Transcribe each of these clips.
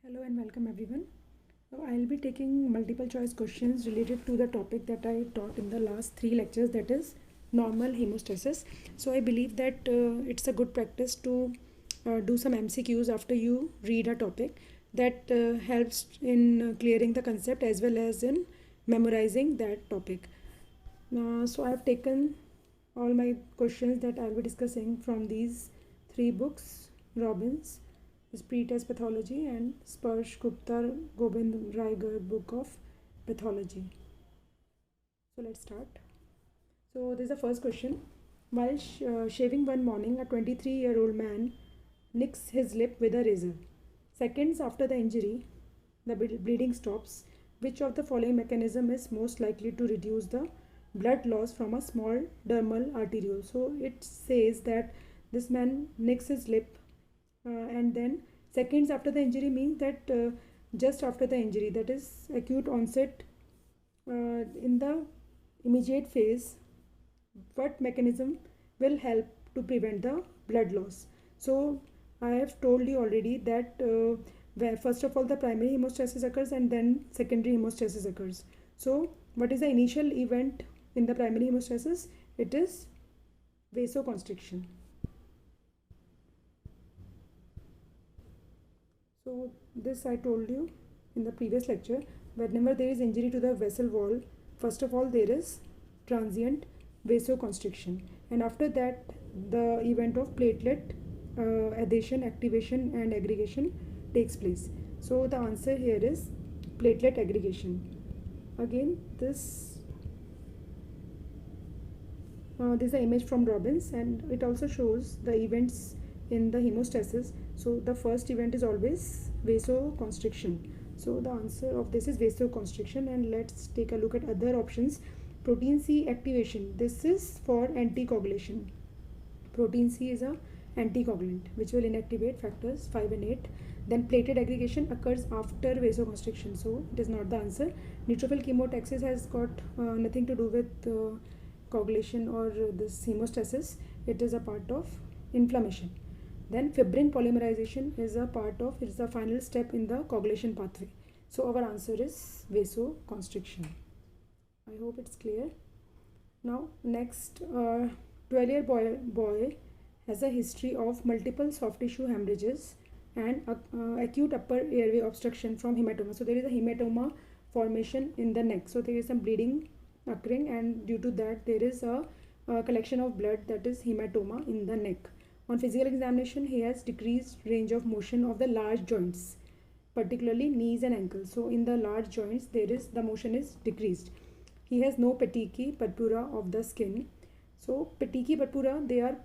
Hello and welcome everyone. So I'll be taking multiple choice questions related to the topic that I taught in the last three lectures, that is normal hemostasis. So I believe that it's a good practice to do some MCQs after you read a topic. That helps in clearing the concept as well as in memorizing that topic. So I've taken all my questions that I'll be discussing from these three books: Robbins, his Pretest Pathology, and Sparsh Gupta Gobind Raigar Book of Pathology. So let's start. So this is the first question. While shaving one morning, a 23-year-old man nicks his lip with a razor. Seconds after the injury, the bleeding stops. Which of the following mechanism is most likely to reduce the blood loss from a small dermal arteriole? So it says that this man nicks his lip, and then seconds after the injury means that just after the injury, that is acute onset, in the immediate phase, what mechanism will help to prevent the blood loss? So I have told you already that where first of all the primary hemostasis occurs and then secondary hemostasis occurs. So what is the initial event in the primary hemostasis? It is vasoconstriction. So this I told you in the previous lecture. Whenever there is injury to the vessel wall, first of all there is transient vasoconstriction, and after that the event of platelet adhesion, activation and aggregation takes place. So the answer here is platelet aggregation. Again, this is the image from Robbins, and it also shows the events in the hemostasis. So the first event is always vasoconstriction. So the answer of this is vasoconstriction. And let's take a look at other options. Protein C activation. This is for anticoagulation. Protein C is a anticoagulant which will inactivate factors 5 and 8. Then platelet aggregation occurs after vasoconstriction, so it is not the answer. Neutrophil chemotaxis has got nothing to do with coagulation or this hemostasis. It is a part of inflammation. Then fibrin polymerization is a part of, it is the final step in the coagulation pathway. So our answer is vasoconstriction. I hope it's clear. Now next, 12-year boy has a history of multiple soft tissue hemorrhages and acute upper airway obstruction from hematoma. So there is a hematoma formation in the neck. So there is some bleeding occurring, and due to that there is a collection of blood, that is hematoma in the neck. On physical examination, he has decreased range of motion of the large joints, particularly knees and ankles. So in the large joints there is the motion is decreased. He has no petechiae purpura of the skin. So petechiae purpura, they are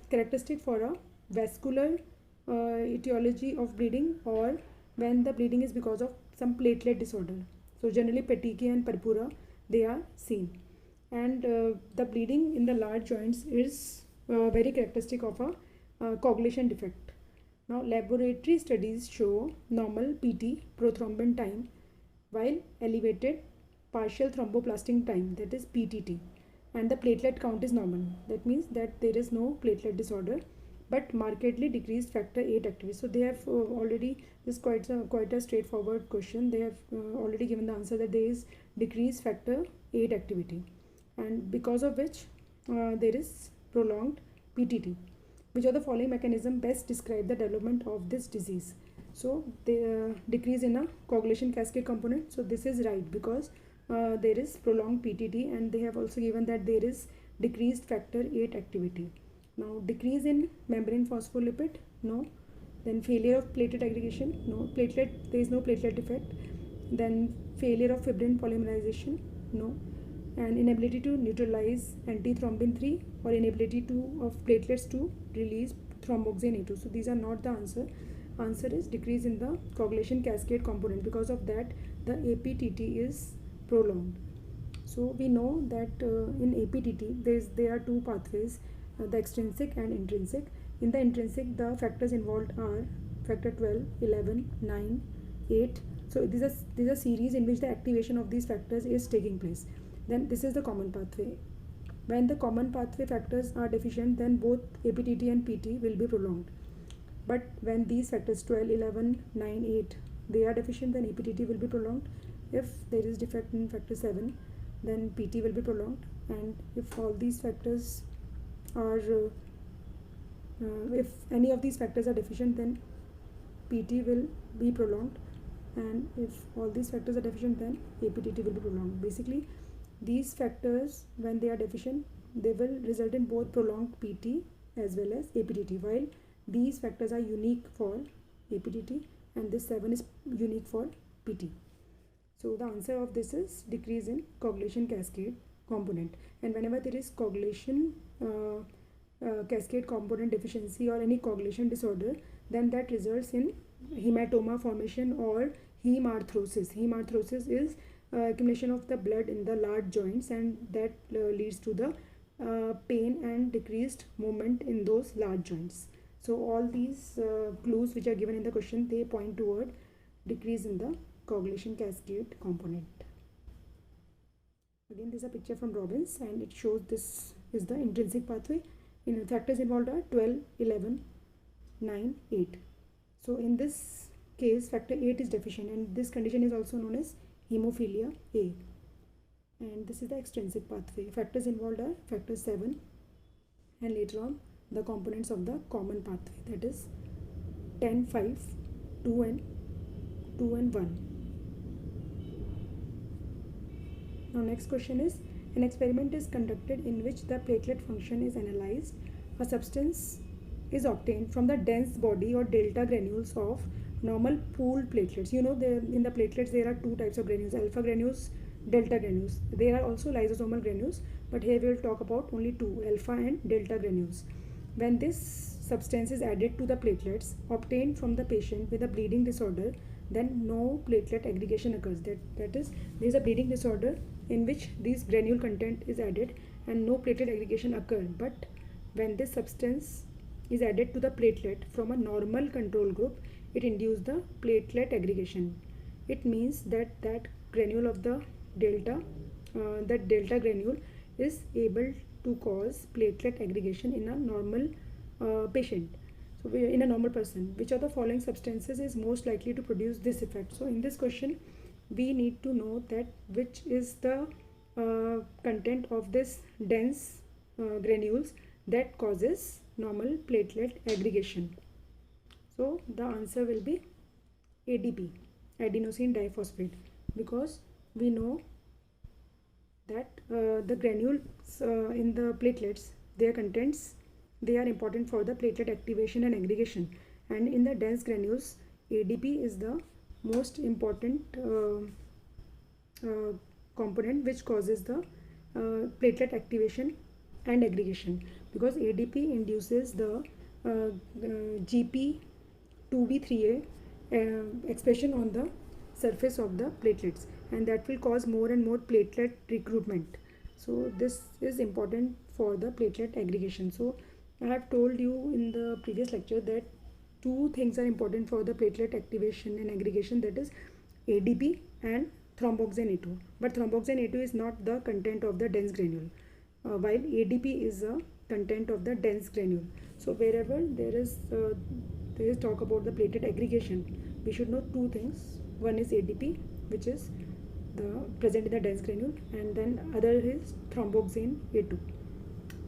characteristic for a vascular etiology of bleeding, or when the bleeding is because of some platelet disorder. So generally petechiae and purpura, they are seen, and the bleeding in the large joints is very characteristic of a coagulation defect. Now laboratory studies show normal PT, prothrombin time, while elevated partial thromboplastin time, that is PTT, and the platelet count is normal. That means that there is no platelet disorder, but markedly decreased factor 8 activity. So they have already, this is quite a straightforward question. They have already given the answer that there is decreased factor 8 activity, and because of which there is prolonged PTT. Which of the following mechanism best describe the development of this disease? So the decrease in a coagulation cascade component. So this is right, because there is prolonged PTT, and they have also given that there is decreased factor 8 activity. Now decrease in membrane phospholipid, no. Then failure of platelet aggregation, no. Platelet, there is no platelet effect. Then failure of fibrin polymerization, no. And inability to neutralize antithrombin 3, or inability of platelets to release thromboxane A2. So these are not the answer. Answer is decrease in the coagulation cascade component. Because of that the APTT is prolonged. So we know that in APTT there are two pathways, the extrinsic and intrinsic. In the intrinsic, the factors involved are factor 12, 11, 9, 8. So these are series in which the activation of these factors is taking place. Then this is the common pathway. When the common pathway factors are deficient, then both APTT and PT will be prolonged. But when these factors 12, 11, 9, 8 they are deficient, then APTT will be prolonged. If there is defect in factor 7, then PT will be prolonged. And if all these factors are if any of these factors are deficient, then PT will be prolonged, and if all these factors are deficient, then APTT will be prolonged. Basically, these factors, when they are deficient, they will result in both prolonged PT as well as APTT, while these factors are unique for APTT and this 7 is unique for PT. So the answer of this is decrease in coagulation cascade component. And whenever there is coagulation cascade component deficiency or any coagulation disorder, then that results in hematoma formation or hemarthrosis. Hemarthrosis is accumulation of the blood in the large joints, and that leads to the pain and decreased movement in those large joints. So all these clues which are given in the question, they point toward decrease in the coagulation cascade component. Again, this is a picture from Robbins, and it shows this is the intrinsic pathway. Factors involved are 12, 11, 9, 8. So in this case, factor 8 is deficient, and this condition is also known as hemophilia A. And this is the extrinsic pathway. Factors involved are factor 7, and later on the components of the common pathway, that is 10, 5, 2 and 1. Now next question is, an experiment is conducted in which the platelet function is analyzed. A substance is obtained from the dense body or delta granules of normal pooled platelets. You know, in the platelets there are two types of granules, alpha granules, delta granules. There are also lysosomal granules, but here we will talk about only two, alpha and delta granules. When this substance is added to the platelets obtained from the patient with a bleeding disorder, then no platelet aggregation occurs. That is, there is a bleeding disorder in which this granule content is added and no platelet aggregation occurs. But when this substance is added to the platelet from a normal control group, it induces the platelet aggregation. It means that that granule of the delta, that delta granule is able to cause platelet aggregation in a normal patient. So in a normal person, which of the following substances is most likely to produce this effect? So in this question, we need to know that which is the content of this dense granules that causes normal platelet aggregation. So the answer will be ADP, adenosine diphosphate, because we know that the granules in the platelets, their contents, they are important for the platelet activation and aggregation, and in the dense granules, ADP is the most important component which causes the platelet activation and aggregation, because ADP induces the GP2B3A expression on the surface of the platelets, and that will cause more and more platelet recruitment. So this is important for the platelet aggregation. So I have told you in the previous lecture that two things are important for the platelet activation and aggregation, that is ADP and thromboxane A2. But thromboxane A2 is not the content of the dense granule, while ADP is the content of the dense granule. So wherever there is talk about the platelet aggregation, we should know two things. One is ADP, which is present in the dense granule, and then other is thromboxane A2.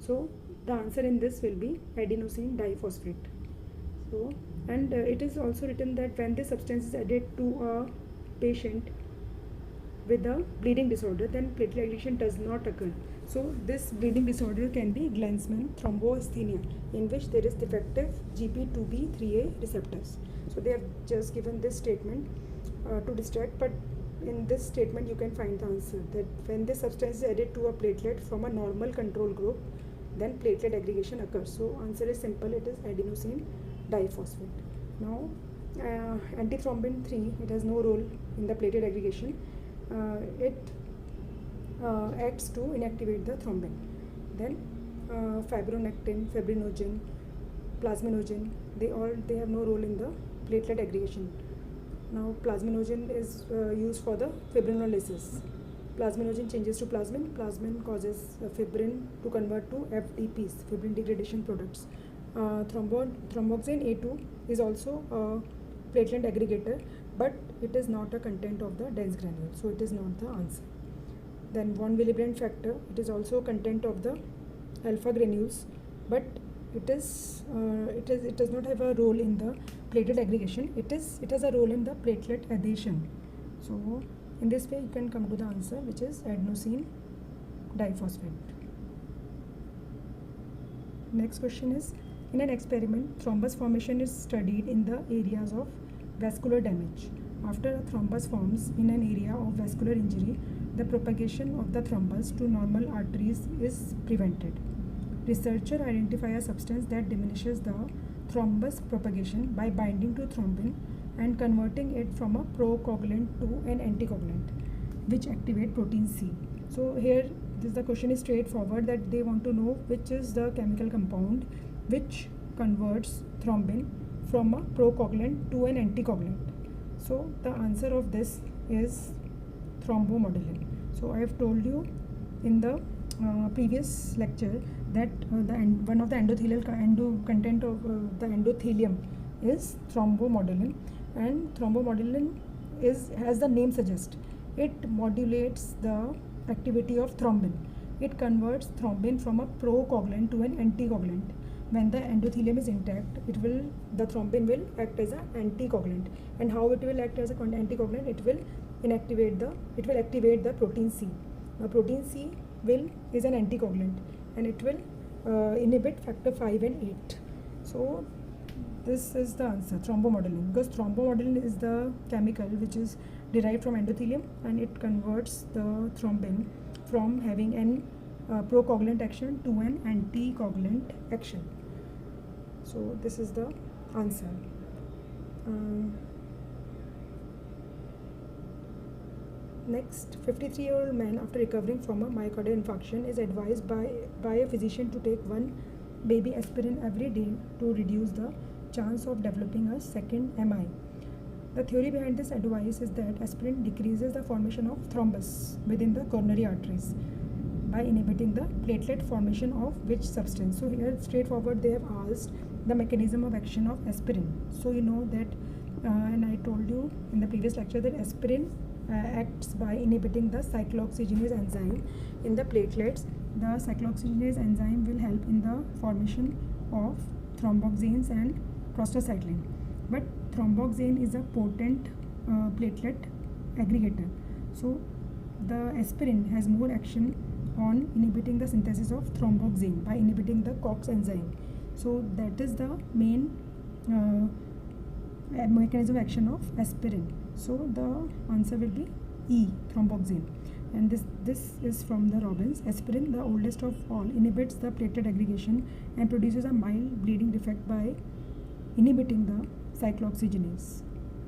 So the answer in this will be adenosine diphosphate. So, and it is also written that when this substance is added to a patient with a bleeding disorder, then platelet aggregation does not occur. So this bleeding disorder can be Glanzmann thromboasthenia, in which there is defective GP2B3A receptors. So they have just given this statement to distract, but in this statement you can find the answer, that when this substance is added to a platelet from a normal control group, then platelet aggregation occurs. So answer is simple, it is adenosine diphosphate. Now antithrombin 3, it has no role in the platelet aggregation. It acts to inactivate the thrombin. Then fibronectin, fibrinogen, plasminogen, they have no role in the platelet aggregation. Now plasminogen is used for the fibrinolysis. Plasminogen changes to plasmin. Plasmin causes fibrin to convert to FDPs, fibrin degradation products. Thromboxane A2 is also a platelet aggregator, but it is not a content of the dense granule, so it is not the answer. Then von Willebrand factor, it is also content of the alpha granules, but it does not have a role in the platelet aggregation. It has a role in the platelet adhesion. So in this way you can come to the answer, which is adenosine diphosphate. Next question is, in an experiment, thrombus formation is studied in the areas of vascular damage. After a thrombus forms in an area of vascular injury, the propagation of the thrombus to normal arteries is prevented. Researchers identify a substance that diminishes the thrombus propagation by binding to thrombin and converting it from a procoagulant to an anticoagulant, which activate protein C. So here the question is straightforward, that they want to know which is the chemical compound which converts thrombin from a procoagulant to an anticoagulant. So the answer of this is thrombomodulin. So I have told you in the previous lecture that one of the endothelial content of the endothelium is thrombomodulin, and thrombomodulin as the name suggests, it modulates the activity of thrombin. It converts thrombin from a procoagulant to an anticoagulant. When the endothelium is intact, the thrombin will act as an anticoagulant. And how it will act as an anticoagulant? It will activate the protein C. Now protein C is an anticoagulant, and it will inhibit factor 5 and 8. So this is the answer, thrombomodulin, because thrombomodulin is the chemical which is derived from endothelium, and it converts the thrombin from having an procoagulant action to an anticoagulant action. So this is the answer. Next, 53-year-old man after recovering from a myocardial infarction is advised by a physician to take one baby aspirin every day to reduce the chance of developing a second MI. The theory behind this advice is that aspirin decreases the formation of thrombus within the coronary arteries by inhibiting the platelet formation of which substance. So here straightforward they have asked the mechanism of action of aspirin. So you know that and I told you in the previous lecture that aspirin acts by inhibiting the cyclooxygenase enzyme in the platelets. The cyclooxygenase enzyme will help in the formation of thromboxanes and prostacyclin. But thromboxane is a potent platelet aggregator. So the aspirin has more action on inhibiting the synthesis of thromboxane by inhibiting the COX enzyme. So that is the main mechanism of action of aspirin. So the answer will be E, thromboxane. And this is from the Robbins. Aspirin, the oldest of all, inhibits the platelet aggregation and produces a mild bleeding defect by inhibiting the cyclooxygenase,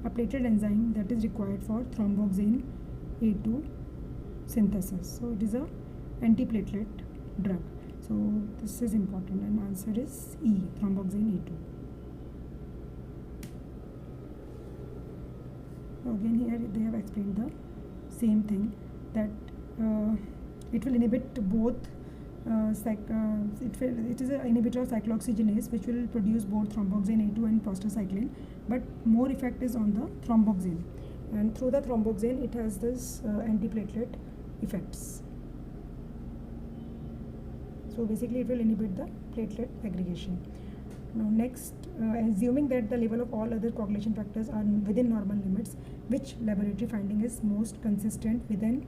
a platelet enzyme that is required for thromboxane A2 synthesis. So it is a antiplatelet drug. So this is important, and answer is E, thromboxane A2. Again here they have explained the same thing, that it will inhibit both it is an inhibitor of cyclooxygenase which will produce both thromboxane A2 and prostacyclin, but more effect is on the thromboxane, and through the thromboxane it has this antiplatelet effects. So basically it will inhibit the platelet aggregation. Now next, assuming that the level of all other coagulation factors are within normal limits, which laboratory finding is most consistent with an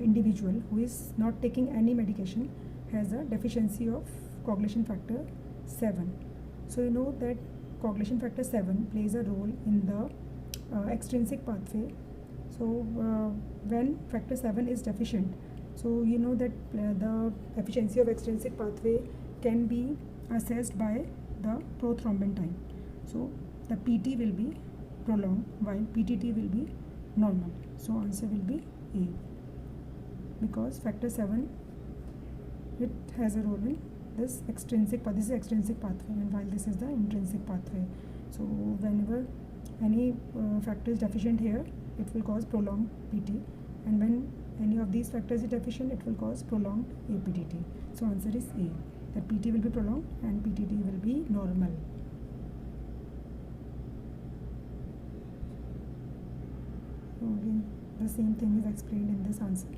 individual who is not taking any medication, has a deficiency of coagulation factor 7. So you know that coagulation factor 7 plays a role in the extrinsic pathway. So when factor 7 is deficient, so you know that the efficiency of extrinsic pathway can be assessed by the prothrombin time. So the PT will be prolonged while PTT will be normal. So answer will be A, because factor 7, it has a role in this extrinsic pathway, and while this is the intrinsic pathway. So whenever any factor is deficient here, it will cause prolonged PT, and when any of these factors is deficient, it will cause prolonged APTT. So answer is A, that PT will be prolonged and PTT will be normal. So again, the same thing is explained in this answer.